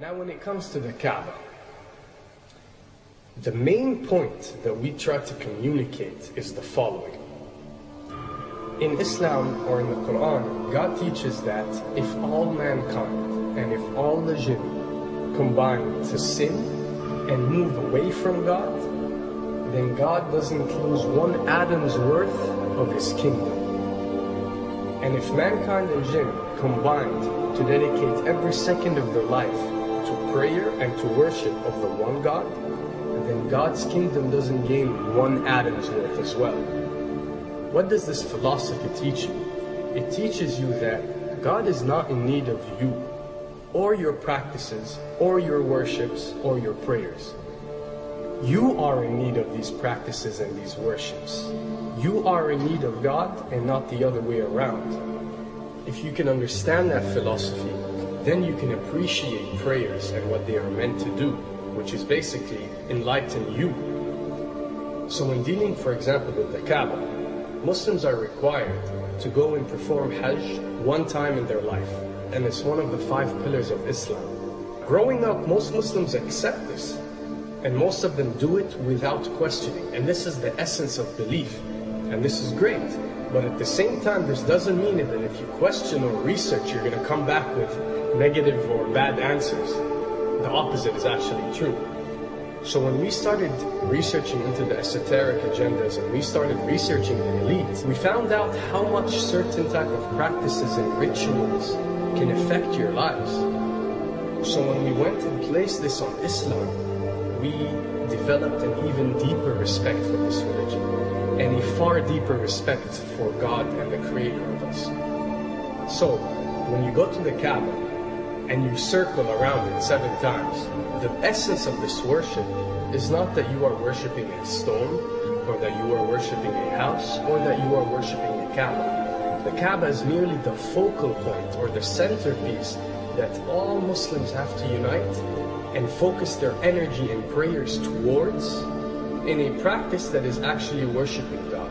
Now when it comes to the Kabbah, the main point that we try to communicate is the following. In Islam or in the Quran, God teaches that if all mankind and if all the jinn combine to sin and move away from God, then God doesn't lose one atom's worth of His kingdom. And if mankind and jinn combined to dedicate every second of their life to prayer and to worship of the one God, then God's kingdom doesn't gain one atom's worth as well. What does this philosophy teach you? It teaches you that God is not in need of you, or your practices, or your worships, or your prayers. You are in need of these practices and these worships. You are in need of God and not the other way around. If you can understand that philosophy, then you can appreciate prayers and what they are meant to do, which is basically enlighten you. So when dealing, for example, with the Kabbah, Muslims are required to go and perform Hajj one time in their life, and it's one of the 5 pillars of Islam. Growing up, most Muslims accept this, and most of them do it without questioning, and this is the essence of belief, and this is great. But at the same time, this doesn't mean that if you question or research, you're going to come back with negative or bad answers. The opposite is actually true. So when we started researching into the esoteric agendas and we started researching the elite, we found out how much certain type of practices and rituals can affect your lives. So when we went and placed this on Islam, we developed an even deeper respect for this religion and a far deeper respect for God and the Creator of us. So when you go to the Kabbah and you circle around it 7 times, the essence of this worship is not that you are worshipping a stone, or that you are worshipping a house, or that you are worshipping a Kabbah. The Kabbah is merely the focal point or the centerpiece that all Muslims have to unite and focus their energy and prayers towards in a practice that is actually worshipping God.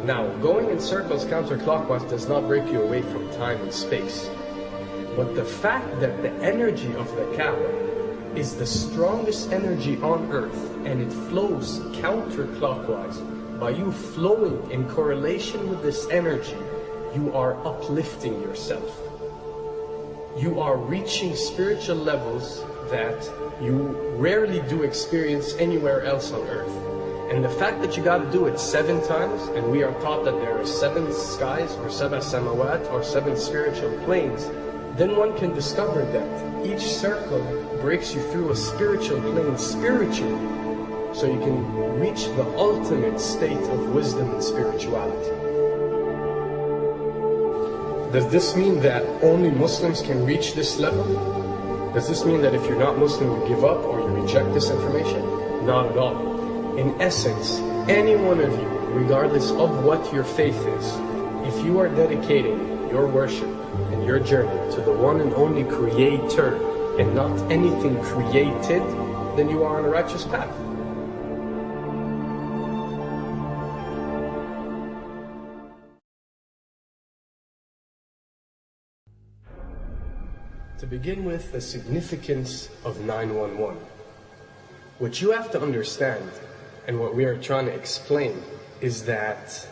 Now, going in circles counterclockwise does not break you away from time and space. But the fact that the energy of the Kabbah is the strongest energy on earth and it flows counterclockwise, by you flowing in correlation with this energy, you are uplifting yourself. You are reaching spiritual levels that you rarely do experience anywhere else on earth. And the fact that you got to do it 7 times, and we are taught that there are 7 skies, or 7 samawat, or 7 spiritual planes, then one can discover that each circle breaks you through a spiritual plane spiritually, so you can reach the ultimate state of wisdom and spirituality. Does this mean that only Muslims can reach this level? Does this mean that if you're not Muslim, you give up or you reject this information? Not at all. In essence, any one of you, regardless of what your faith is, if you are dedicating your worship and your journey to the one and only Creator and not anything created, then you are on a righteous path. To begin with, the significance of 911. What you have to understand, and what we are trying to explain, is that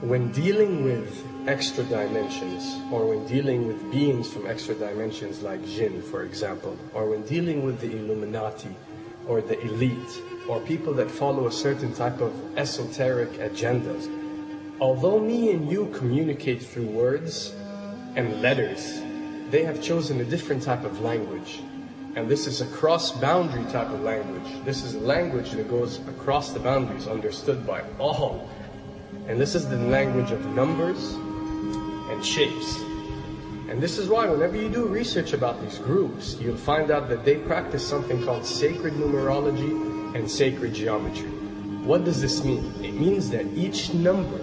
when dealing with extra dimensions, or when dealing with beings from extra dimensions like jinn, for example, or when dealing with the Illuminati, or the elite, or people that follow a certain type of esoteric agendas, although me and you communicate through words and letters, they have chosen a different type of language. And this is a cross-boundary type of language. This is a language that goes across the boundaries, understood by all. And this is the language of numbers and shapes. And this is why whenever you do research about these groups, you'll find out that they practice something called sacred numerology and sacred geometry. What does this mean? It means that each number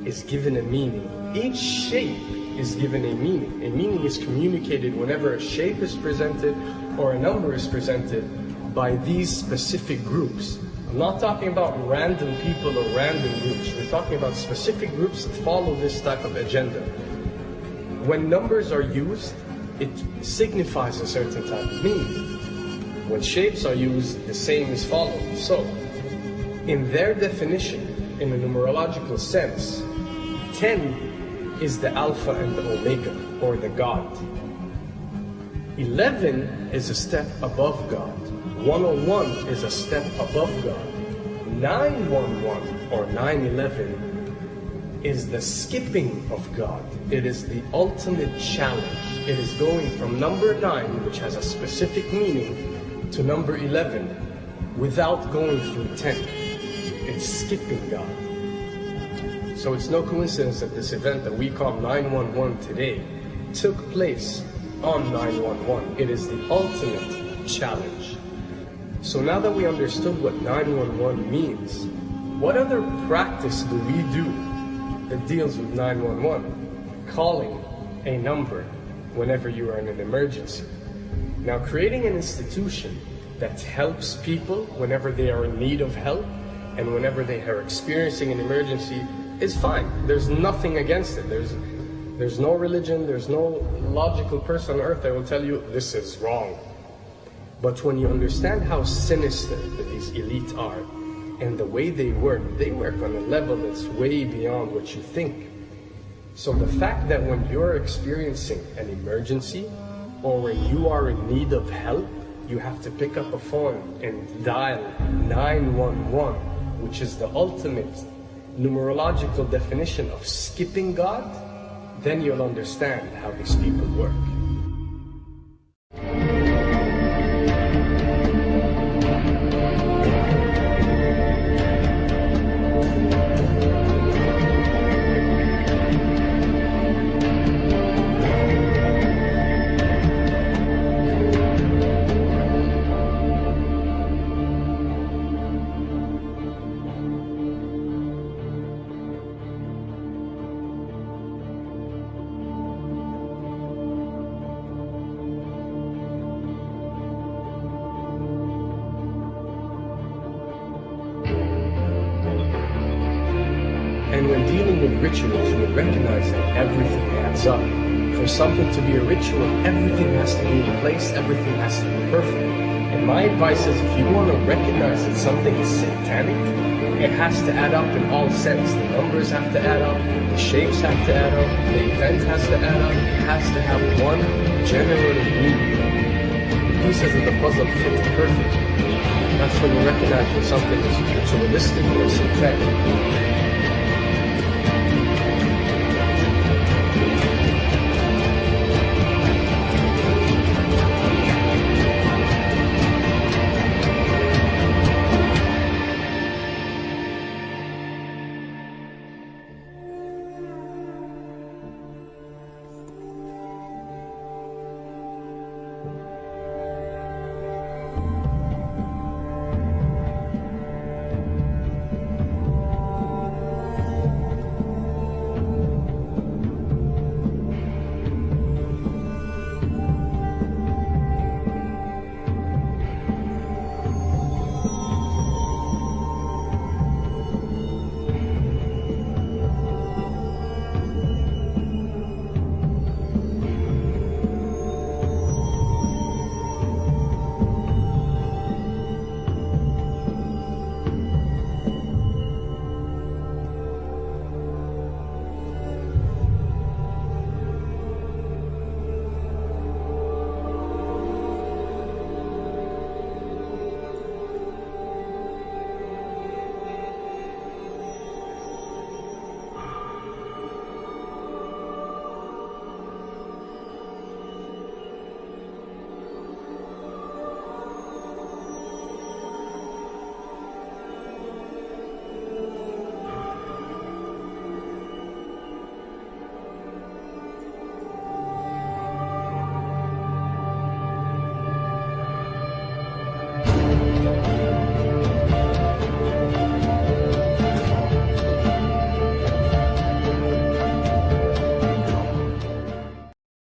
is given a meaning. Each shape is given a meaning. A meaning is communicated whenever a shape is presented or a number is presented by these specific groups. I'm not talking about random people or random groups. We're talking about specific groups that follow this type of agenda. When numbers are used, it signifies a certain type of meaning. When shapes are used, the same is followed. So, in their definition, in a numerological sense, 10 is the Alpha and the Omega, or the God. 11 is a step above God. 101 is a step above God. 911 or 911 is the skipping of God. It is the ultimate challenge. It is going from number 9, which has a specific meaning, to number 11 without going through 10. It's skipping God. So it's no coincidence that this event that we call 911 today took place on 911. It is the ultimate challenge. So now that we understood what 911 means, what other practice do we do that deals with 911? Calling a number whenever you are in an emergency. Now, creating an institution that helps people whenever they are in need of help and whenever they are experiencing an emergency is fine. There's nothing against it. There's no religion, there's no logical person on earth that will tell you this is wrong. But when you understand how sinister that these elites are and the way they work on a level that's way beyond what you think. So the fact that when you're experiencing an emergency or when you are in need of help, you have to pick up a phone and dial 911, which is the ultimate numerological definition of skipping God, then you'll understand how these people work. And when dealing with rituals, we recognize that everything adds up. For something to be a ritual, everything has to be in place, everything has to be perfect. And my advice is, if you want to recognize that something is satanic, it has to add up in all sense. The numbers have to add up, the shapes have to add up, the event has to add up, it has to have one general meaning. The pieces of the puzzle fit perfectly. That's when you recognize when something is ritualistic or satanic.